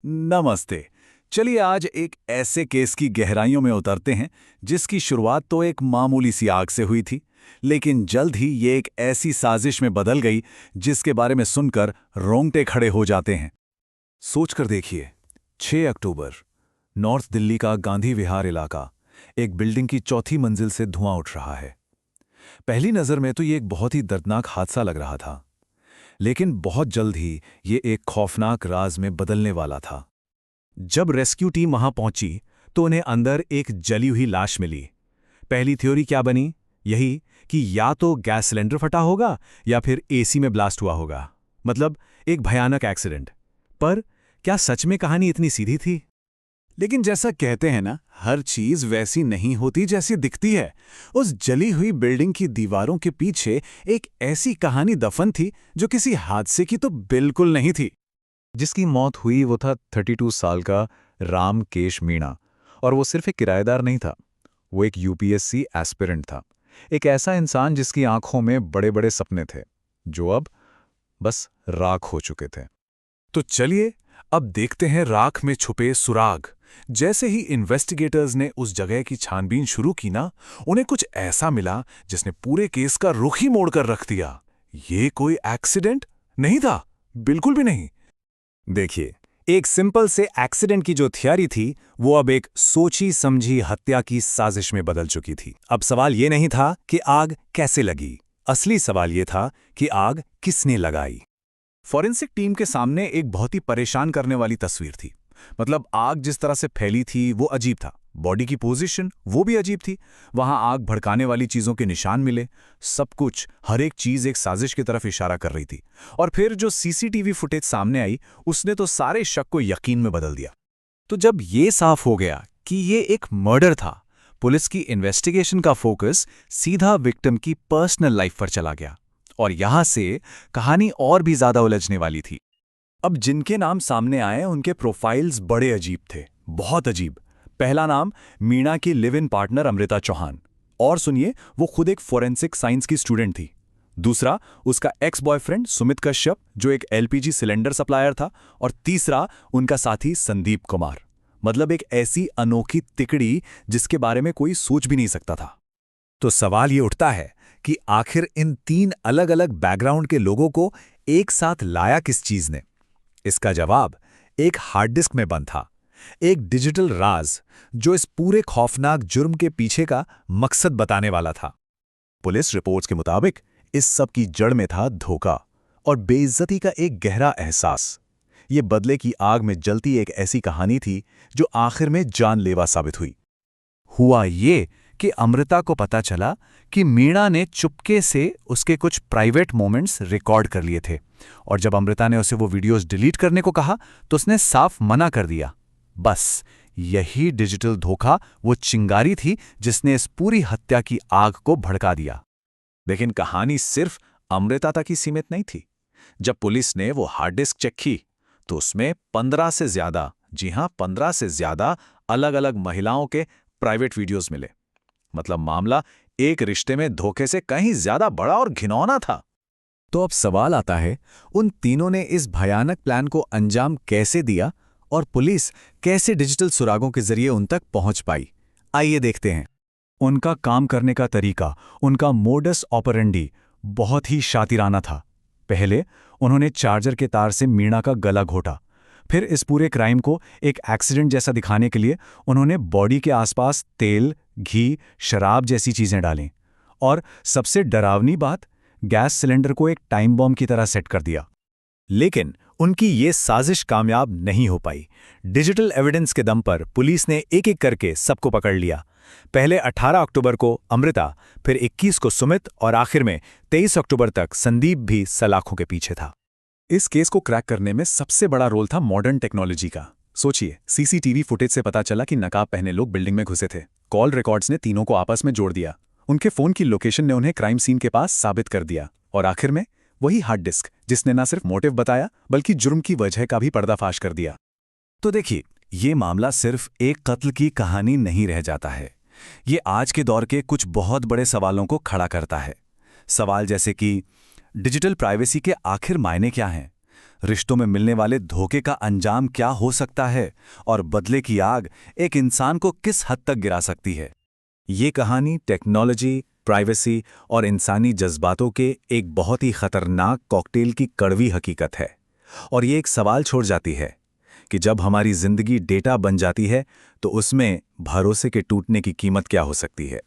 नमस्ते। चलिए आज एक ऐसे केस की गहराइयों में उतरते हैं जिसकी शुरुआत तो एक मामूली सी आग से हुई थी, लेकिन जल्द ही ये एक ऐसी साजिश में बदल गई जिसके बारे में सुनकर रोंगटे खड़े हो जाते हैं। सोचकर देखिए, 6 अक्टूबर, नॉर्थ दिल्ली का गांधी विहार इलाका, एक बिल्डिंग की चौथी मंजिल से धुआं उठ रहा है। पहली नज़र में तो ये एक बहुत ही दर्दनाक हादसा लग रहा था, लेकिन बहुत जल्द ही ये एक खौफनाक राज में बदलने वाला था। जब रेस्क्यू टीम वहां पहुंची तो उन्हें अंदर एक जली हुई लाश मिली। पहली थ्योरी क्या बनी? यही कि या तो गैस सिलेंडर फटा होगा या फिर एसी में ब्लास्ट हुआ होगा, मतलब एक भयानक एक्सीडेंट। पर क्या सच में कहानी इतनी सीधी थी? लेकिन जैसा कहते हैं ना, हर चीज वैसी नहीं होती जैसी दिखती है। उस जली हुई बिल्डिंग की दीवारों के पीछे एक ऐसी कहानी दफन थी जो किसी हादसे की तो बिल्कुल नहीं थी। जिसकी मौत हुई वो था 32 साल का रामकेश मीणा। और वो सिर्फ एक किराएदार नहीं था, वो एक यूपीएससी एस्पिरेंट था। एक ऐसा इंसान जिसकी आंखों में बड़े बड़े सपने थे, जो अब बस राख हो चुके थे। तो चलिए अब देखते हैं राख में छुपे सुराग। जैसे ही इन्वेस्टिगेटर्स ने उस जगह की छानबीन शुरू की ना, उन्हें कुछ ऐसा मिला जिसने पूरे केस का रुख ही मोड़कर रख दिया। ये कोई एक्सीडेंट नहीं था, बिल्कुल भी नहीं। देखिए, एक सिंपल से एक्सीडेंट की जो थियरी थी वो अब एक सोची समझी हत्या की साजिश में बदल चुकी थी। अब सवाल ये नहीं था कि आग कैसे लगी, असली सवाल ये था कि आग किसने लगाई। फॉरेंसिक टीम के सामने एक बहुत ही परेशान करने वाली तस्वीर थी। मतलब आग जिस तरह से फैली थी वो अजीब था, बॉडी की पोजीशन वो भी अजीब थी। वहां आग भड़काने वाली चीजों के निशान मिले, सब कुछ, हर एक चीज एक साजिश की तरफ इशारा कर रही थी। और फिर जो सीसीटीवी फुटेज सामने आई उसने तो सारे शक को यकीन में बदल दिया। तो जब ये साफ हो गया कि ये एक मर्डर था, पुलिस की इन्वेस्टिगेशन का फोकस सीधा विक्टिम की पर्सनल लाइफ पर चला गया। और यहां से कहानी और भी ज्यादा उलझने वाली थी। अब जिनके नाम सामने आए उनके प्रोफाइल्स बड़े अजीब थे, बहुत अजीब। पहला नाम मीणा की live in partner Amrita Chauhan, और सुनिए वो खुद एक फोरेंसिक साइंस की स्टूडेंट थी। दूसरा उसका एक्स बॉयफ्रेंड सुमित कश्यप, जो एक एलपीजी सिलेंडर सप्लायर था। और तीसरा उनका साथी संदीप कुमार। मतलब एक ऐसी अनोखी तिकड़ी जिसके बारे में कोई सोच भी नहीं सकता था। तो सवाल ये उठता है कि आखिर इन 3 अलग अलग बैकग्राउंड के लोगों को एक साथ लाया किस चीज ने? इसका जवाब एक हार्ड डिस्क में बंद था, एक डिजिटल राज जो इस पूरे खौफनाक जुर्म के पीछे का मकसद बताने वाला था। पुलिस रिपोर्ट्स के मुताबिक इस सब की जड़ में था धोखा और बेइज्जती का एक गहरा एहसास। ये बदले की आग में जलती एक ऐसी कहानी थी जो आखिर में जानलेवा साबित हुई। हुआ ये कि अमृता को पता चला कि मीणा ने चुपके से उसके कुछ प्राइवेट मोमेंट्स रिकॉर्ड कर लिए थे, और जब अमृता ने उसे वो वीडियोस डिलीट करने को कहा तो उसने साफ मना कर दिया। बस यही डिजिटल धोखा वो चिंगारी थी जिसने इस पूरी हत्या की आग को भड़का दिया। लेकिन कहानी सिर्फ अमृता तक ही सीमित नहीं थी। जब पुलिस ने वो हार्ड डिस्क चेक की तो उसमें 15 से ज्यादा, जी हां 15 से ज्यादा अलग अलग महिलाओं के प्राइवेट वीडियोस मिले। मतलब मामला एक रिश्ते में धोखे से कहीं ज्यादा बड़ा और घिनौना था। तो अब सवाल आता है, उन तीनों ने इस भयानक प्लान को अंजाम कैसे दिया और पुलिस कैसे डिजिटल सुरागों के जरिए उन तक पहुंच पाई? आइए देखते हैं। उनका काम करने का तरीका, उनका मोडस ऑपरेंडी बहुत ही शातिराना था। पहले उन्होंने चार्जर के तार से मीणा का गला घोटा। फिर इस पूरे क्राइम को एक एक्सीडेंट जैसा दिखाने के लिए उन्होंने बॉडी के आसपास तेल, घी, शराब जैसी चीजें डालीं। और सबसे डरावनी बात, गैस सिलेंडर को एक टाइम बॉम्ब की तरह सेट कर दिया। लेकिन उनकी ये साजिश कामयाब नहीं हो पाई। डिजिटल एविडेंस के दम पर पुलिस ने एक एक करके सबको पकड़ लिया। पहले 18 अक्टूबर को अमृता, फिर 21 को सुमित और आखिर में 23 अक्टूबर तक संदीप भी सलाखों के पीछे था। इस केस को क्रैक करने में सबसे बड़ा रोल था मॉडर्न टेक्नोलॉजी का। सोचिए, सीसीटीवी फुटेज से पता चला कि नकाब पहने लोग बिल्डिंग में घुसे थे। कॉल रिकॉर्ड्स ने तीनों को आपस में जोड़ दिया। उनके फोन की लोकेशन ने उन्हें क्राइम सीन के पास साबित कर दिया। और आखिर में वही हार्ड डिस्क जिसने न सिर्फ मोटिव बताया बल्कि जुर्म की वजह का भी पर्दाफाश कर दिया। तो देखिए, ये मामला सिर्फ एक कत्ल की कहानी नहीं रह जाता है। ये आज के दौर के कुछ बहुत बड़े सवालों को खड़ा करता है। सवाल जैसे कि डिजिटल प्राइवेसी के आखिर मायने क्या हैं? रिश्तों में मिलने वाले धोखे का अंजाम क्या हो सकता है और बदले की आग एक इंसान को किस हद तक गिरा सकती है। ये कहानी टेक्नोलॉजी, प्राइवेसी और इंसानी जज्बातों के एक बहुत ही खतरनाक कॉकटेल की कड़वी हकीकत है। और ये एक सवाल छोड़ जाती है कि जब हमारी जिंदगी डेटा बन जाती है तो उसमें भरोसे के टूटने की कीमत क्या हो सकती है।